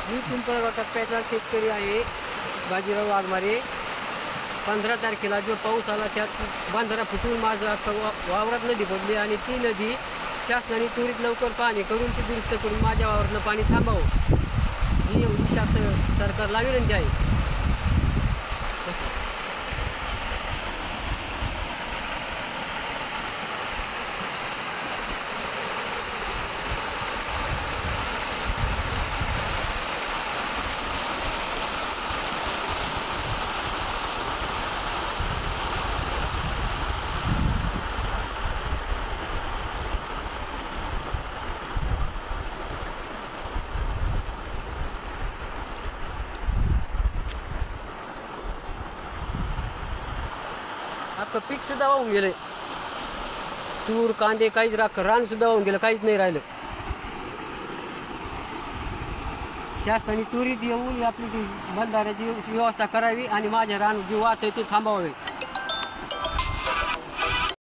मी पिंपळगाव टप्प्याचा शेतकरी आहे, बाजीराव वाघमारे. 15 तारखेला जो पाऊस आला त्यात बांधारा फुटून माझं अख्खं वावरात नदी पडली आणि ती नदी शासनाने त्वरित लवकर पाणी करून ती दुरुस्त करून माझ्या वावरातलं पाणी थांबावं ही एवढी सरकारला विनंती आहे. अख्खं पीक सुद्धा वाहून गेलंय. तूर कांदे काहीच रान सुद्धा वाहून गेलं, काहीच नाही राहिलं. शासनाने त्वरित येऊन आपली ती बंधाऱ्याची व्यवस्था करावी आणि माझ्या रान जे वाहत आहे ते थांबवावे.